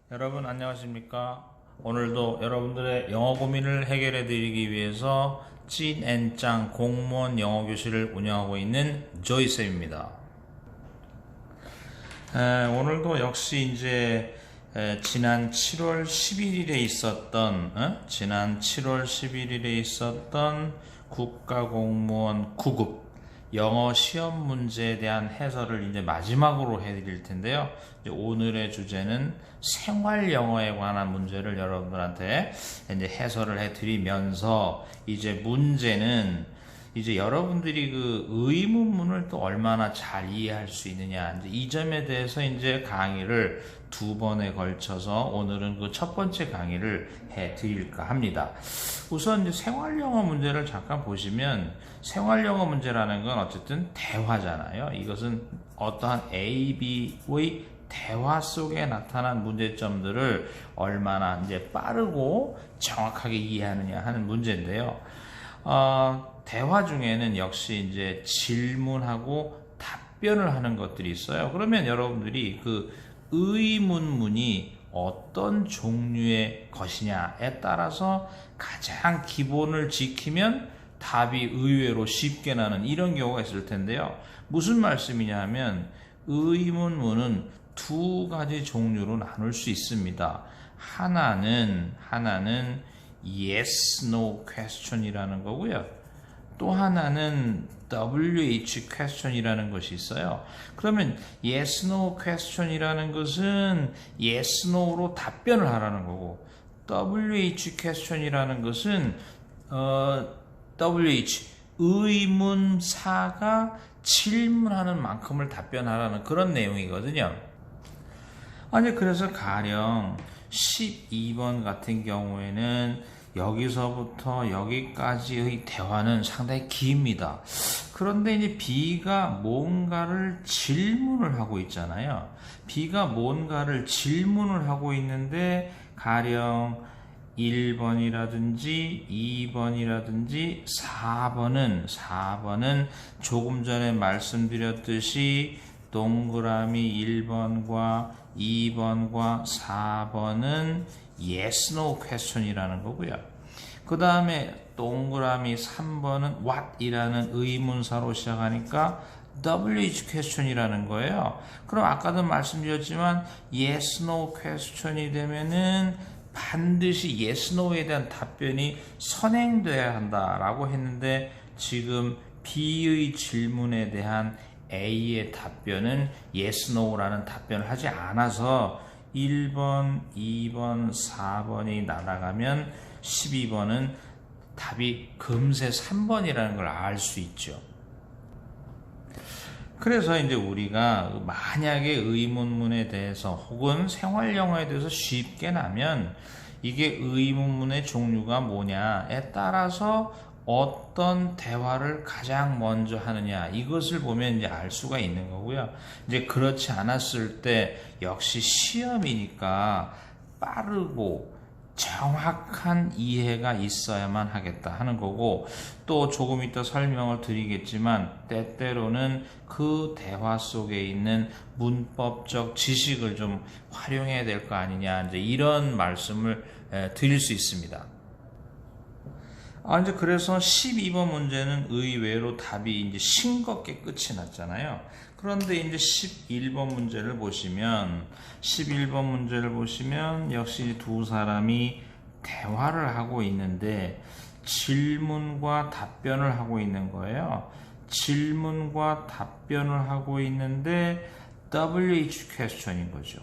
여러분 안녕하십니까? 오늘도 여러분들의 영어 고민을 해결해 드리기 위해서 찐앤짱 공무원 영어 교실을 운영하고 있는 조이쌤입니다. 오늘도 역시 이제 지난 7월 11일에 있었던 국가공무원 9급 영어 시험 문제에 대한 해설을 이제 마지막으로 해드릴 텐데요. 이제 오늘의 주제는 생활 영어에 관한 문제를 여러분들한테 이제 해설을 해드리면서 이제 문제는 이제 여러분들이 그 의문문을 또 얼마나 잘 이해할 수 있느냐, 이제 이 점에 대해서 이제 강의를 두 번에 걸쳐서 오늘은 그 첫 번째 강의를 해 드릴까 합니다. 우선 이제 생활 영어 문제를 잠깐 보시면, 생활 영어 문제라는 건 어쨌든 대화잖아요. 이것은 어떠한 A, B의 대화 속에 나타난 문제점들을 얼마나 이제 빠르고 정확하게 이해하느냐 하는 문제인데요. 대화 중에는 역시 이제 질문하고 답변을 하는 것들이 있어요. 그러면 여러분들이 그 의문문이 어떤 종류의 것이냐에 따라서 가장 기본을 지키면 답이 의외로 쉽게 나는 이런 경우가 있을 텐데요. 무슨 말씀이냐 하면 의문문은 두 가지 종류로 나눌 수 있습니다. 하나는 yes, no question이라는 거고요. 또 하나는 WH question이라는 것이 있어요. 그러면 yes, no question이라는 것은 yes, no로 답변을 하라는 거고, WH question이라는 것은 WH 의문사가 질문하는 만큼을 답변하라는 그런 내용이거든요. 아니, 그래서 가령 12번 같은 경우에는 여기서부터 여기까지의 대화는 상당히 깁니다. 그런데 이제 B가 뭔가를 질문을 하고 있잖아요. B가 뭔가를 질문을 하고 있는데 가령 1번이라든지 2번이라든지 4번은 조금 전에 말씀드렸듯이 동그라미 1번과 2번과 4번은 yes, no question이라는 거고요. 그 다음에 동그라미 3번은 what이라는 의문사로 시작하니까 WH question이라는 거예요. 그럼 아까도 말씀드렸지만 yes, no question이 되면은 반드시 yes, no에 대한 답변이 선행돼야 한다라고 했는데, 지금 B의 질문에 대한 A의 답변은 yes, no라는 답변을 하지 않아서 1번, 2번, 4번이 날아가면 12번은 답이 금세 3번이라는 걸 알 수 있죠. 그래서 이제 우리가 만약에 의문문에 대해서 혹은 생활 영어에 대해서 쉽게 나면 이게 의문문의 종류가 뭐냐에 따라서 어떤 대화를 가장 먼저 하느냐, 이것을 보면 이제 알 수가 있는 거고요. 이제 그렇지 않았을 때 역시 시험이니까 빠르고 정확한 이해가 있어야만 하겠다 하는 거고, 또 조금 이따 설명을 드리겠지만 때때로는 그 대화 속에 있는 문법적 지식을 좀 활용해야 될 거 아니냐, 이제 이런 말씀을 드릴 수 있습니다. 이제 그래서 12번 문제는 의외로 답이 이제 싱겁게 끝이 났잖아요. 그런데 이제 11번 문제를 보시면 역시 두 사람이 대화를 하고 있는데 질문과 답변을 하고 있는 거예요. 질문과 답변을 하고 있는데 WH question인 거죠.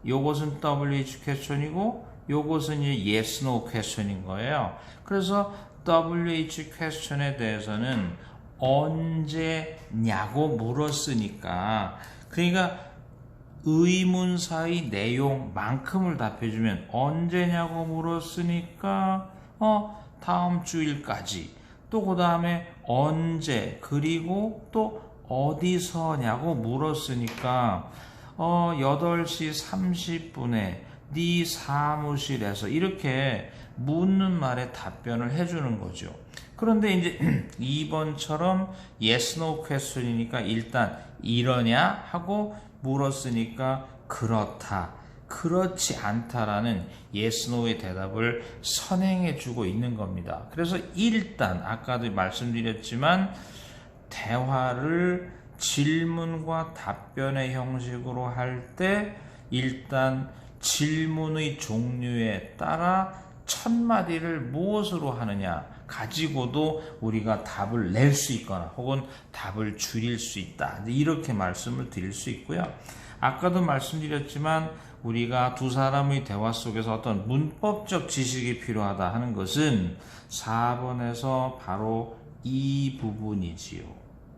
요것은 WH question이고 요것은 이제 yes, no question인 거예요. 그래서 WH question에 대해서는 언제냐고 물었으니까, 그러니까 의문사의 내용만큼을 답해주면, 언제냐고 물었으니까 다음 주일까지, 또 그 다음에 언제, 그리고 또 어디서냐고 물었으니까 8시 30분에 네 사무실에서, 이렇게 묻는 말에 답변을 해주는 거죠. 그런데 이제 2번처럼 yes, no question이니까 일단 이러냐 하고 물었으니까 그렇다, 그렇지 않다라는 yes, no의 대답을 선행해 주고 있는 겁니다. 그래서 일단 아까도 말씀드렸지만 대화를 질문과 답변의 형식으로 할 때 일단 질문의 종류에 따라 첫 마디를 무엇으로 하느냐 가지고도 우리가 답을 낼 수 있거나 혹은 답을 줄일 수 있다. 이렇게 말씀을 드릴 수 있고요. 아까도 말씀드렸지만 우리가 두 사람의 대화 속에서 어떤 문법적 지식이 필요하다 하는 것은 4번에서 바로 이 부분이지요.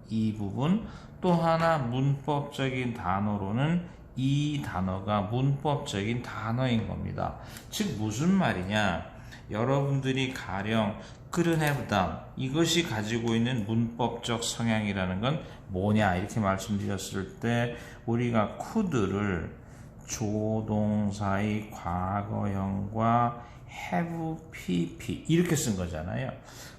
이 부분. 또 하나 문법적인 단어로는 이 단어가 문법적인 단어인 겁니다. 즉 무슨 말이냐? 여러분들이 가령 couldn't have done 이것이 가지고 있는 문법적 성향이라는 건 뭐냐 이렇게 말씀드렸을 때 우리가 could를 조동사의 과거형과 have pp 이렇게 쓴 거잖아요.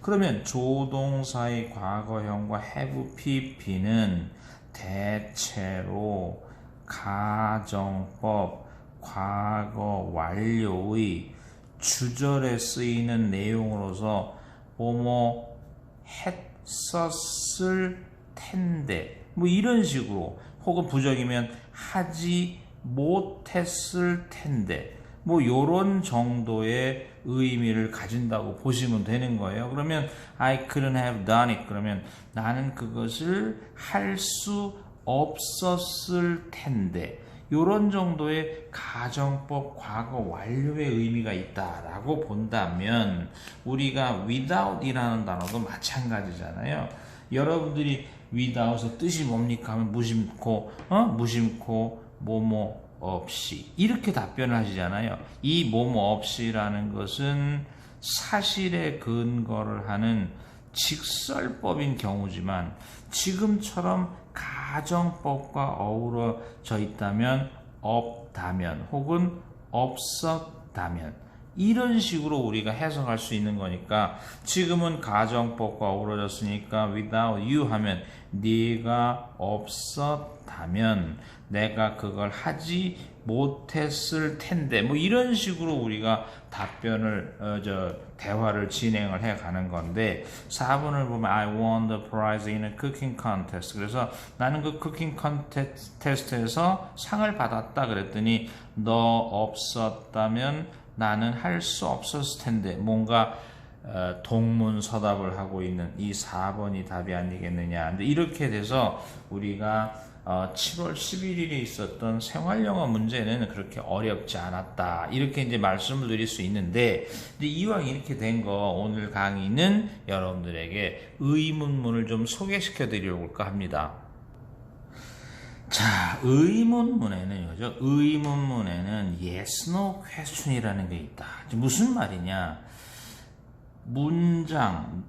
그러면 조동사의 과거형과 have pp는 대체로 가정법 과거 완료의 주절에 쓰이는 내용으로서 뭐뭐 했었을 텐데 뭐 이런 식으로 혹은 부정이면 하지 못했을 텐데 뭐 요런 정도의 의미를 가진다고 보시면 되는 거예요. 그러면 I couldn't have done it 그러면 나는 그것을 할 수 없었을 텐데 요런 정도의 가정법 과거 완료의 의미가 있다라고 본다면 우리가 without 이라는 단어도 마찬가지잖아요. 여러분들이 without의 뜻이 뭡니까 하면 무심코 뭐뭐 없이 이렇게 답변을 하시잖아요. 이 뭐뭐 없이라는 것은 사실에 근거를 하는 직설법인 경우지만 지금처럼 가정법과 어우러져 있다면 없다면 혹은 없었다면 이런 식으로 우리가 해석할 수 있는 거니까 지금은 가정법과 어우러졌으니까 without you 하면 네가 없었다면 내가 그걸 하지 못했을 텐데 뭐 이런 식으로 우리가 답변을 대화를 진행을 해 가는 건데 4번을 보면 I won the prize in a cooking contest 그래서 나는 그 쿠킹 컨테스트에서 상을 받았다 그랬더니 너 없었다면 나는 할 수 없었을 텐데 뭔가 동문서답을 하고 있는 이 4번이 답이 아니겠느냐. 근데 이렇게 돼서 우리가 7월 11일에 있었던 생활영어 문제는 그렇게 어렵지 않았다. 이렇게 이제 말씀을 드릴 수 있는데, 근데 이왕 이렇게 된 거 오늘 강의는 여러분들에게 의문문을 좀 소개시켜 드리려고 합니다. 자, 의문문에는 yes, no question이라는 게 있다. 무슨 말이냐? 문장,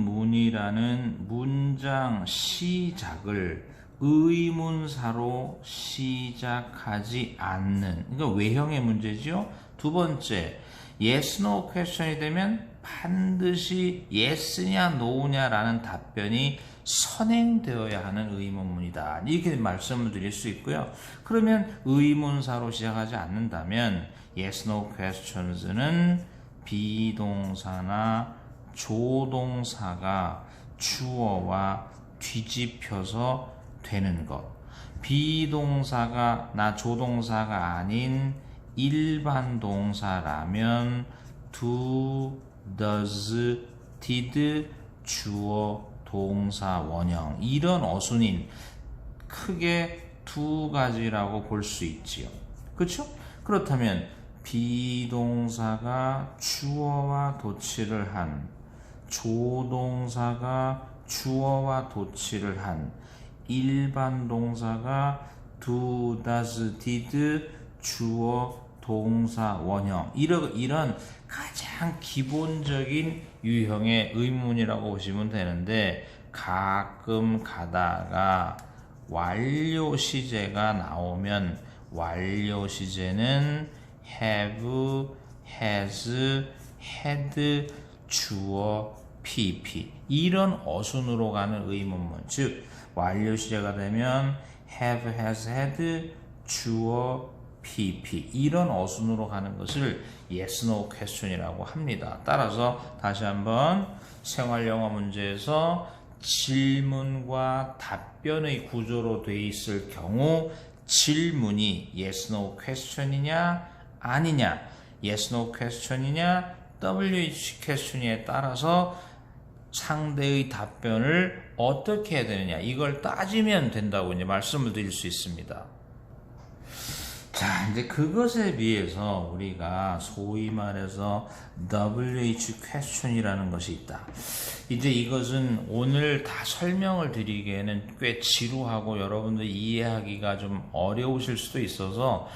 의문문이라는 문장 시작을 의문사로 시작하지 않는, 그러니까 외형의 문제죠. 두 번째, yes, no question이 되면 반드시 yes냐, no냐라는 답변이 선행되어야 하는 의문문이다. 이렇게 말씀을 드릴 수 있고요. 그러면 의문사로 시작하지 않는다면 yes, no questions는 비동사나 조동사가 주어와 뒤집혀서 되는 것. 비동사가 나 조동사가 아닌 일반 동사라면 do, does, did, 주어, 동사, 원형 이런 어순인 크게 두 가지라고 볼 수 있지요. 그렇죠? 그렇다면 비동사가 주어와 도치를 한 조동사가 주어와 도치를 한 일반 동사가 do, does, did, 주어, 동사, 원형 이런 가장 기본적인 유형의 의문이라고 보시면 되는데 가끔 가다가 완료 시제가 나오면 완료 시제는 have, has, had, 주어, pp 이런 어순으로 가는 의문문 즉 완료 시제가 되면 have, has, had, 주어, PP 이런 어순으로 가는 것을 yes, no question이라고 합니다. 따라서 다시 한번 생활 영어 문제에서 질문과 답변의 구조로 돼 있을 경우 질문이 yes, no question이냐 아니냐, yes, no question이냐 WH question이에 따라서 상대의 답변을 어떻게 해야 되느냐 이걸 따지면 된다고 이제 말씀을 드릴 수 있습니다. 자, 이제 그것에 비해서 우리가 소위 말해서 WH question이라는 것이 있다. 이제 이것은 오늘 다 설명을 드리기에는 꽤 지루하고 여러분들 이해하기가 좀 어려우실 수도 있어서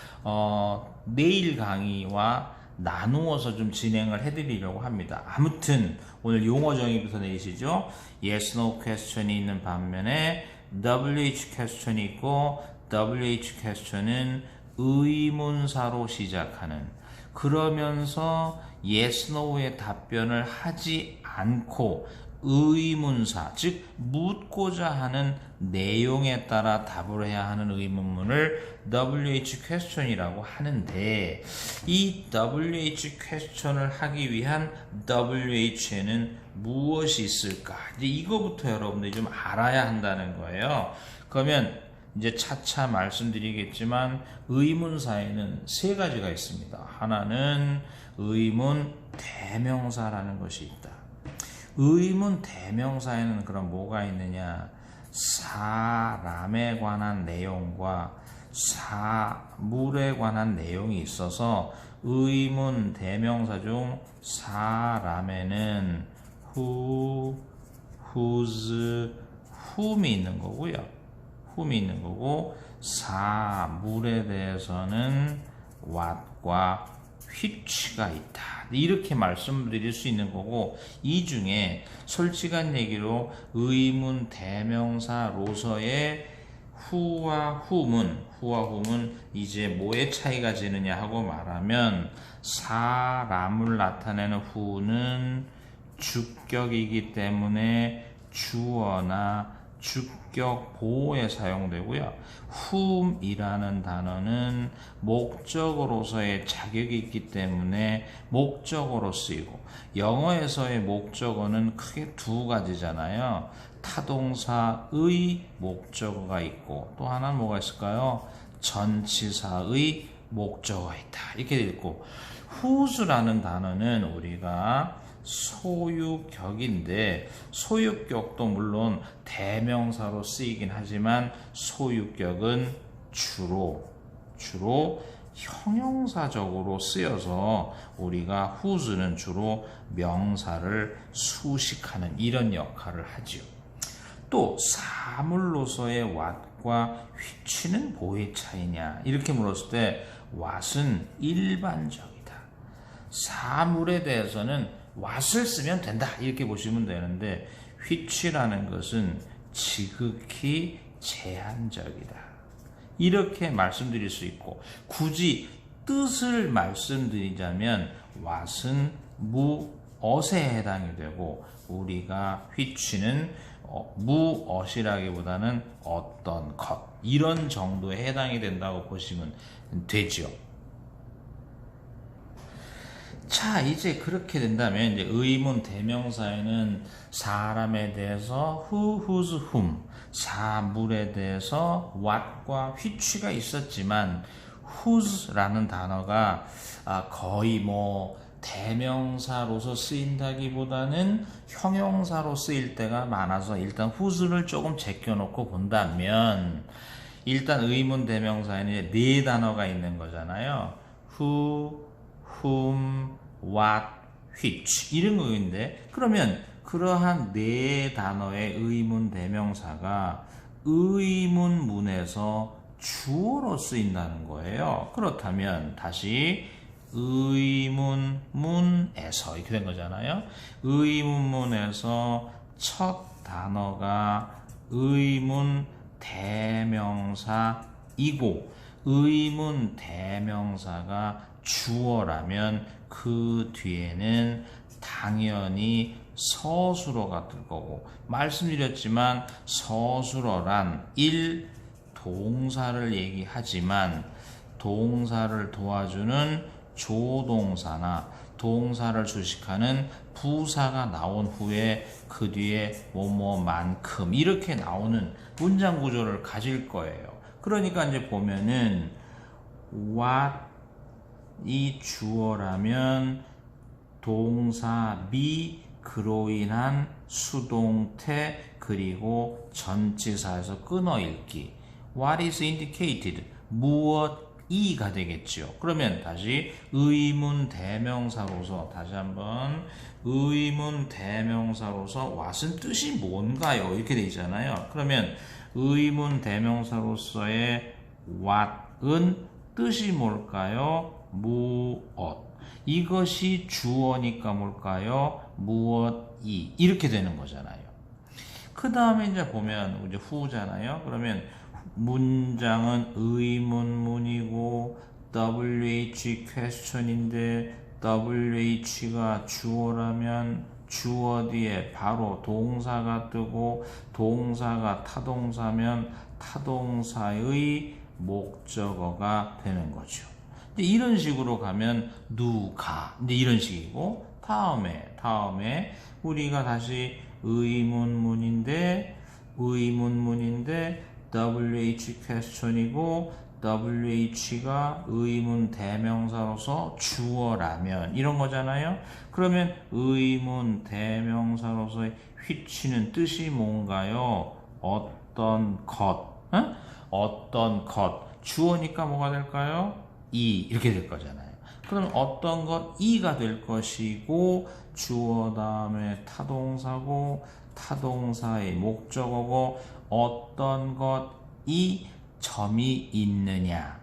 내일 강의와 나누어서 좀 진행을 해드리려고 합니다. 아무튼 오늘 용어 정의부터 내리시죠. Yes, no question이 있는 반면에 WH question이 있고 WH question은 의문사로 시작하는 그러면서 yes, no의 답변을 하지 않고 의문사 즉 묻고자 하는 내용에 따라 답을 해야 하는 의문문을 WH question이라고 하는데 이 WH question을 하기 위한 WH에는 무엇이 있을까? 이제 이거부터 여러분들이 좀 알아야 한다는 거예요. 그러면 이제 차차 말씀드리겠지만 의문사에는 세 가지가 있습니다. 하나는 의문 대명사라는 것이 있다. 의문 대명사에는 그럼 뭐가 있느냐? 사람에 관한 내용과 사물에 관한 내용이 있어서 의문 대명사 중 사람에는 who, whose, whom이 있는 거고요. whom이 있는 거고 사물에 대해서는 what과 which가 있다. 이렇게 말씀드릴 수 있는 거고 이 중에 솔직한 얘기로 의문 대명사로서의 who와 whom은 이제 뭐의 차이가 지느냐 하고 말하면 사람을 나타내는 who는 주격이기 때문에 주어나 주격 보호에 사용되고요. whom이라는 단어는 목적어로서의 자격이 있기 때문에 목적어로 쓰이고 영어에서의 목적어는 크게 두 가지잖아요. 타동사의 목적어가 있고 또 하나는 뭐가 있을까요? 전치사의 목적어가 있다. 이렇게 되어 있고 whose라는 단어는 우리가 소유격인데 소유격도 물론 대명사로 쓰이긴 하지만 소유격은 주로 형용사적으로 쓰여서 우리가 whose는 주로 명사를 수식하는 이런 역할을 하지요. 또 사물로서의 what과 which는 뭐의 차이냐 이렇게 물었을 때 what은 일반적이다. 사물에 대해서는 what을 쓰면 된다 이렇게 보시면 되는데 which라는 것은 지극히 제한적이다 이렇게 말씀드릴 수 있고 굳이 뜻을 말씀드리자면 what은 무엇에 해당이 되고 우리가 which는 무엇이라기보다는 어떤 것 이런 정도에 해당이 된다고 보시면 되죠. 자, 이제 그렇게 된다면 이제 의문 대명사에는 사람에 대해서 who, whose, whom, 사물에 대해서 what과 which가 있었지만 whose라는 단어가 거의 뭐 대명사로서 쓰인다기보다는 형용사로 쓰일 때가 많아서 일단 whose를 조금 제껴놓고 본다면 일단 의문 대명사에는 네 단어가 있는 거잖아요. who, whom, what, which 이런 거인데 그러면 그러한 네 단어의 의문 대명사가 의문문에서 주어로 쓰인다는 거예요. 그렇다면 다시 의문문에서 이렇게 된 거잖아요. 의문문에서 첫 단어가 의문 대명사이고 의문 대명사가 주어라면 그 뒤에는 당연히 서술어가 들 거고 말씀드렸지만 서술어란 동사를 얘기하지만 동사를 도와주는 조동사나 동사를 주식하는 부사가 나온 후에 그 뒤에 뭐뭐만큼 이렇게 나오는 문장 구조를 가질 거예요. 그러니까 이제 보면은 what 이 주어라면 동사 be 그로 인한 수동태 그리고 전치사에서 끊어 읽기. What is indicated? 무엇이가 되겠죠. 그러면 다시 의문 대명사로서 다시 한번 의문 대명사로서 what은 뜻이 뭔가요? 이렇게 돼 있잖아요. 그러면 의문 대명사로서의 what은 뜻이 뭘까요? 무엇. 이것이 주어니까 뭘까요? 무엇이. 이렇게 되는 거잖아요. 그 다음에 이제 보면 이제 후잖아요. 그러면 문장은 의문문이고 WH question인데 WH가 주어라면 주어 뒤에 바로 동사가 뜨고 동사가 타동사면 타동사의 목적어가 되는 거죠. 이런 식으로 가면 누가 이제 이런 식이고 다음에 우리가 다시 의문문인데 WH question이고 WH가 의문 대명사로서 주어라면 이런 거잖아요. 그러면 의문 대명사로서의 which는 뜻이 뭔가요? 어떤 것, 어떤 것. 주어니까 뭐가 될까요? 이렇게 될 거잖아요. 그럼 어떤 것 이가 될 것이고 주어 다음에 타동사고 타동사의 목적어고 어떤 것이 점이 있느냐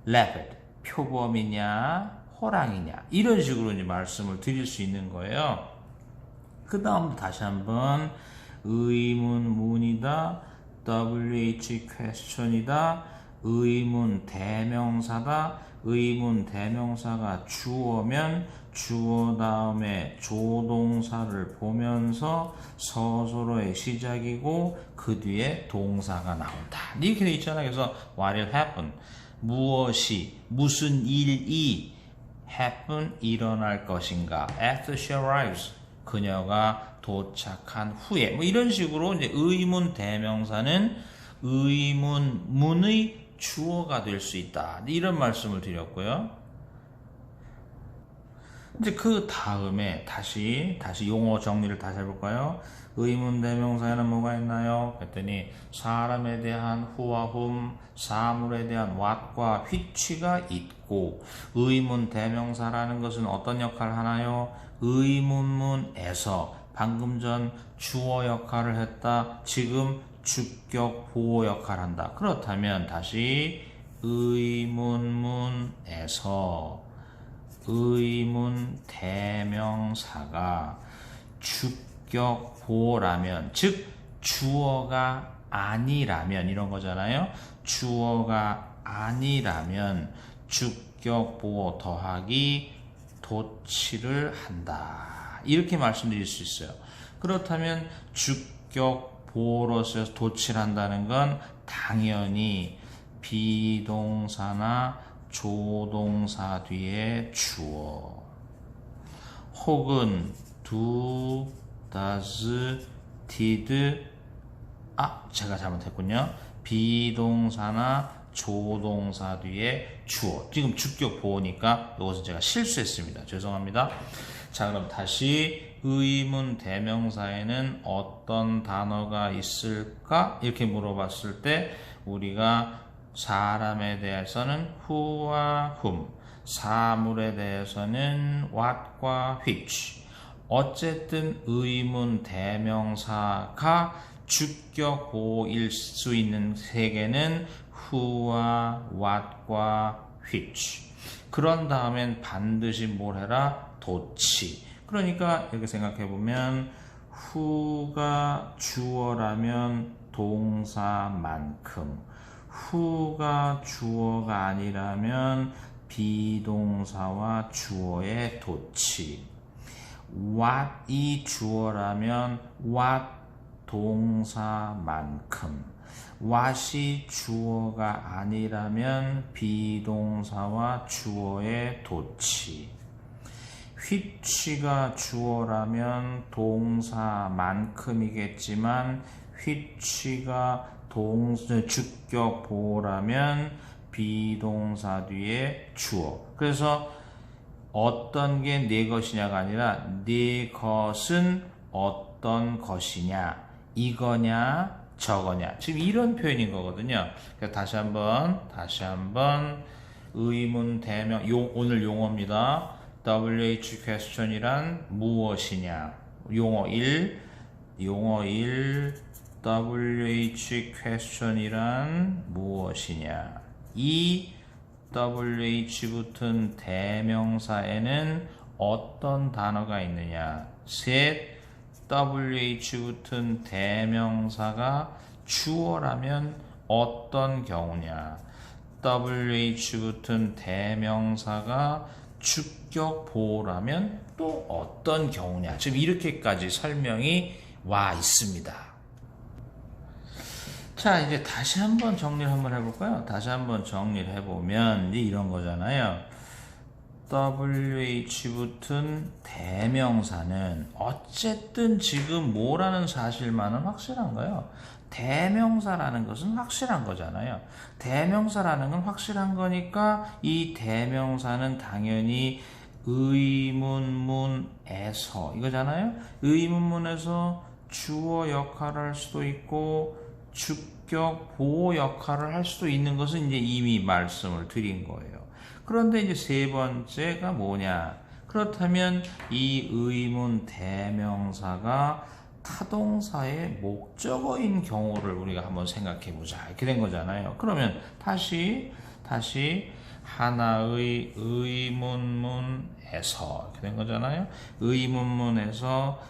leopard 표범이냐 호랑이냐 이런 식으로 이제 말씀을 드릴 수 있는 거예요. 그 다음 다시 한번 의문문이다 WH question이다 의문 대명사다 의문 대명사가 주어면 주어 다음에 조동사를 보면서 서술어의 시작이고 그 뒤에 동사가 나온다. 이렇게 돼 있잖아요. 그래서 what will happen 무엇이 무슨 일이 happen 일어날 것인가 after she arrives 그녀가 도착한 후에 뭐 이런 식으로 이제 의문 대명사는 의문문의 주어가 될 수 있다. 이런 말씀을 드렸고요. 이제 그 다음에 다시 용어 정리를 다시 해볼까요? 의문 대명사에는 뭐가 있나요? 했더니 사람에 대한 who와 whom, 사물에 대한 what과 which가 있고 의문 대명사라는 것은 어떤 역할을 하나요? 의문문에서 방금 전 주어 역할을 했다. 지금 주격 보호 역할을 한다. 그렇다면 다시 의문문에서 의문 대명사가 주격 보호라면 즉 주어가 아니라면 이런 거잖아요. 주어가 아니라면 주격 보호 더하기 도치를 한다. 이렇게 말씀드릴 수 있어요. 그렇다면 주격 보호로서 도치를 한다는 건 당연히 비동사나 조동사 뒤에 주어 혹은 do, does, did 제가 잘못했군요. 비동사나 조동사 뒤에 주어 지금 주격 보호니까 이것은 제가 실수했습니다. 죄송합니다. 자 그럼 다시 의문 대명사에는 어떤 단어가 있을까? 이렇게 물어봤을 때 우리가 사람에 대해서는 who와 whom, 사물에 대해서는 what과 which. 어쨌든 의문 대명사가 주격 보호일 수 있는 세 개는 who와 what과 which. 그런 다음엔 반드시 뭘 해라? 도치. 그러니까 이렇게 생각해 보면 who가 주어라면 동사만큼 who가 주어가 아니라면 비동사와 주어의 도치 what이 주어라면 what 동사만큼 what이 주어가 아니라면 비동사와 주어의 도치, which가 주어라면 동사만큼이겠지만 which가 주격 보호라면 비동사 뒤에 주어. 그래서 어떤 게 내 것이냐가 아니라 내 것은 어떤 것이냐, 이거냐 저거냐, 지금 이런 표현인 거거든요. 그래서 다시 한번 의문 대명, 오늘 용어입니다. WH question이란 무엇이냐, 용어 1 WH question이란 무엇이냐. 2 WH 붙은 대명사에는 어떤 단어가 있느냐. 3 WH 붙은 대명사가 주어라면 어떤 경우냐. WH 붙은 대명사가 주격 보호라면 또 어떤 경우냐. 지금 이렇게까지 설명이 와 있습니다. 자, 이제 다시 한번 정리를 한번 해볼까요? 다시 한번 정리를 해보면 이제 이런 거잖아요. WH 붙은 대명사는 어쨌든 지금 뭐라는 사실만은 확실한 거예요. 대명사라는 것은 확실한 거잖아요. 대명사라는 건 확실한 거니까 이 대명사는 당연히 의문문에서 이거잖아요. 의문문에서 주어 역할을 할 수도 있고 주격 보호 역할을 할 수도 있는 것은 이제 이미 말씀을 드린 거예요. 그런데 이제 세 번째가 뭐냐? 그렇다면 이 의문 대명사가 타동사의 목적어인 경우를 우리가 한번 생각해 보자. 이렇게 된 거잖아요. 그러면 다시 하나의 의문문에서 이렇게 된 거잖아요. 의문문에서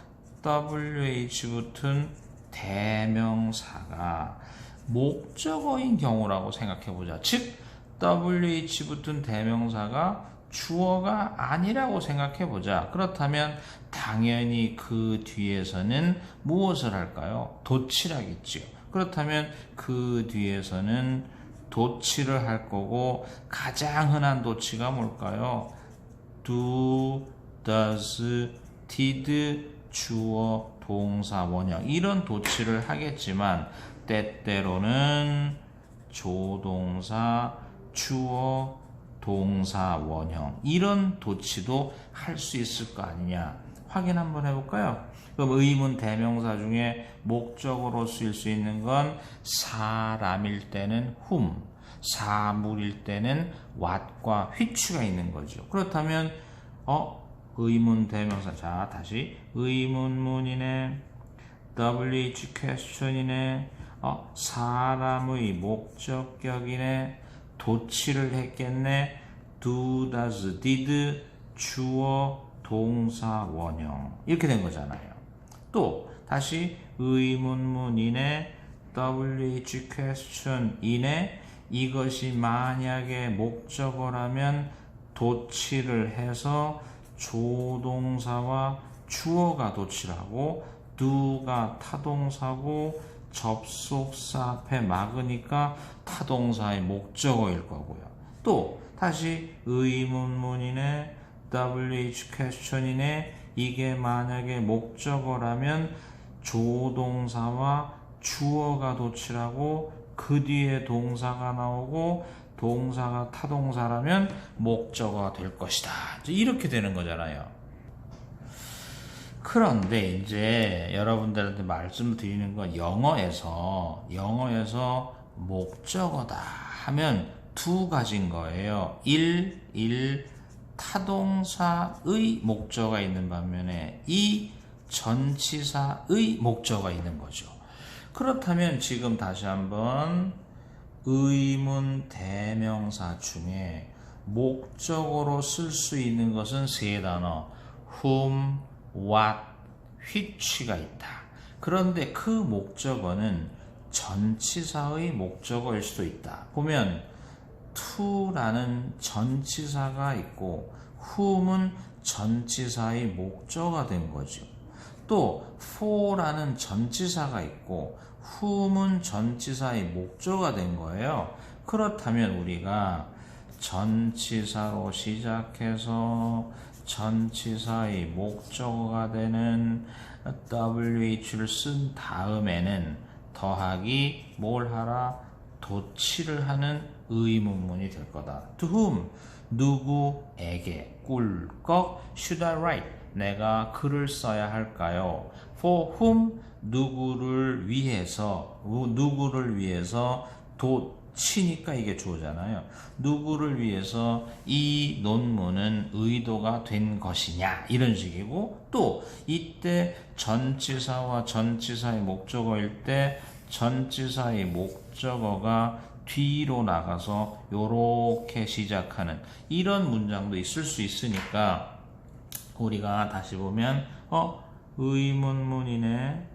WH 붙은 대명사가 목적어인 경우라고 생각해 보자. 즉 WH 붙은 대명사가 주어가 아니라고 생각해 보자. 그렇다면 당연히 그 뒤에서는 무엇을 할까요? 도치를 하겠죠. 그렇다면 그 뒤에서는 도치를 할 거고 가장 흔한 도치가 뭘까요? do, does, did, 주어, 동사, 원형 이런 도치를 하겠지만 때때로는 조동사, 주어, 동사, 원형 이런 도치도 할 수 있을 거 아니냐. 확인 한번 해볼까요? 그럼 의문 대명사 중에 목적으로 쓰일 수 있는 건 사람일 때는 whom, 사물일 때는 what과 which가 있는 거죠. 그렇다면 의문 대명사. 자, 다시 의문문이네, WH question이네, 사람의 목적격이네, 도치를 했겠네, do, does, did, 주어, 동사, 원형 이렇게 된 거잖아요. 또 다시 의문문이네, WH question이네, 이것이 만약에 목적어라면 도치를 해서 조동사와 주어가 도치를 하고 do가 타동사고 접속사 앞에 막으니까 타동사의 목적어일 거고요. 또 다시 의문문이네, WH question이네, 이게 만약에 목적어라면 조동사와 주어가 도치를 하고 그 뒤에 동사가 나오고 동사가 타동사라면 목적어가 될 것이다. 이렇게 되는 거잖아요. 그런데 이제 여러분들한테 말씀드리는 건 영어에서 목적어다 하면 두 가지인 거예요. 1. 타동사의 목적어가 있는 반면에 2. 전치사의 목적어가 있는 거죠. 그렇다면 지금 다시 한번 의문 대명사 중에 목적어로 쓸 수 있는 것은 세 단어 whom, what, which가 있다. 그런데 그 목적어는 전치사의 목적어일 수도 있다. 보면 to라는 전치사가 있고 whom은 전치사의 목적어가 된 거죠. 또 for라는 전치사가 있고 whom은 전치사의 목조가 된 거예요. 그렇다면 우리가 전치사로 시작해서 전치사의 목적어가 되는 WH를 쓴 다음에는 더하기 뭘 하라? 도치를 하는 의문문이 될 거다. To whom? 누구에게? 꿀꺽 should I write? 내가 글을 써야 할까요? For whom? 누구를 위해서 도치니까 이게 주어잖아요. 누구를 위해서 이 논문은 의도가 된 것이냐 이런 식이고, 또 이때 전치사와 전치사의 목적어일 때 전치사의 목적어가 뒤로 나가서 요렇게 시작하는 이런 문장도 있을 수 있으니까 우리가 다시 보면 의문문이네,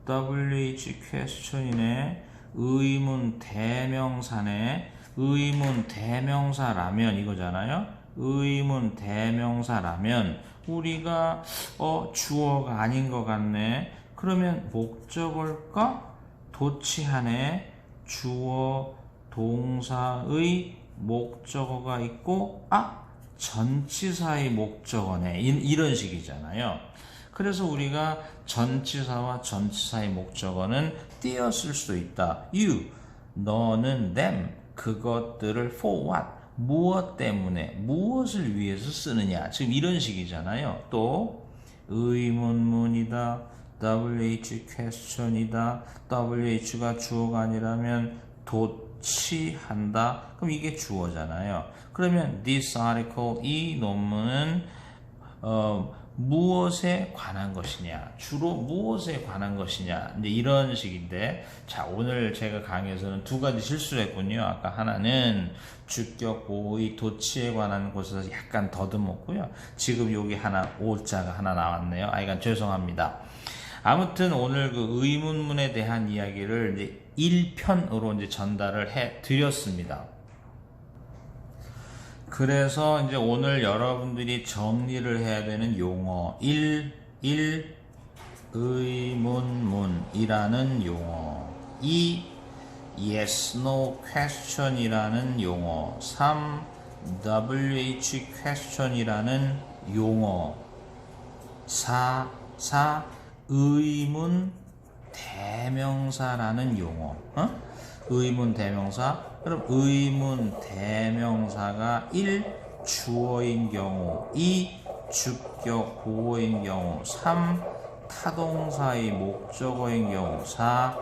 WH question이네, 의문 대명사네, 의문 대명사라면 이거잖아요. 의문 대명사라면 우리가 주어가 아닌 것 같네. 그러면 목적어일까? 도치하네. 주어 동사의 목적어가 있고 전치사의 목적어네. 이런 식이잖아요. 그래서 우리가 전치사와 전치사의 목적어는 띄었을 수도 있다. You, 너는 them, 그것들을 for what, 무엇 때문에, 무엇을 위해서 쓰느냐. 지금 이런 식이잖아요. 또 의문문이다, WH question이다, WH가 주어가 아니라면 도치한다. 그럼 이게 주어잖아요. 그러면 this article, 이 논문은 무엇에 관한 것이냐, 주로 무엇에 관한 것이냐, 이제 이런 식인데, 자, 오늘 제가 강의에서는 두 가지 실수를 했군요. 아까 하나는 주격, 보의, 도치에 관한 곳에서 약간 더듬었고요. 지금 여기 오자가 하나 나왔네요. 이건 죄송합니다. 아무튼 오늘 그 의문문에 대한 이야기를 이제 1편으로 이제 전달을 해 드렸습니다. 그래서 이제 오늘 여러분들이 정리를 해야 되는 용어 1. 의문문이라는 용어 2. yes, no question이라는 용어 3. WH question이라는 용어 4. 의문 대명사라는 용어 의문 대명사. 그럼 의문 대명사가 1. 주어인 경우, 2. 주격 보어인 경우, 3. 타동사의 목적어인 경우, 4.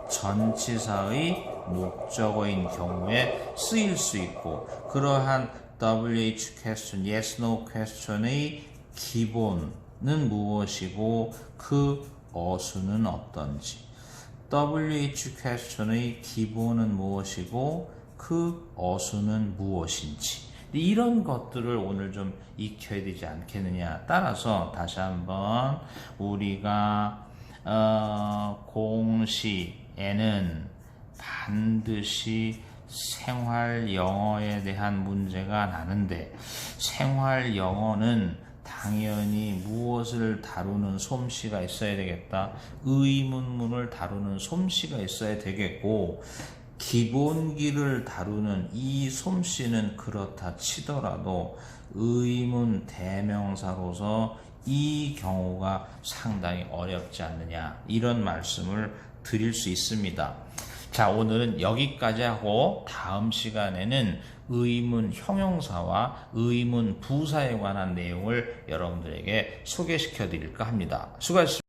전치사의 목적어인 경우에 쓰일 수 있고, 그러한 WH question, yes, no question의 기본은 무엇이고 그 어수는 어떤지, WH question의 기본은 무엇이고 그 어수는 무엇인지, 이런 것들을 오늘 좀 익혀야 되지 않겠느냐. 따라서 다시 한번 우리가 공시에는 반드시 생활 영어에 대한 문제가 나는데, 생활 영어는 당연히 무엇을 다루는 솜씨가 있어야 되겠다. 의문문을 다루는 솜씨가 있어야 되겠고, 기본기를 다루는 이 솜씨는 그렇다 치더라도 의문 대명사로서 이 경우가 상당히 어렵지 않느냐, 이런 말씀을 드릴 수 있습니다. 자, 오늘은 여기까지 하고 다음 시간에는 의문 형용사와 의문 부사에 관한 내용을 여러분들에게 소개시켜 드릴까 합니다. 수고하셨습니다.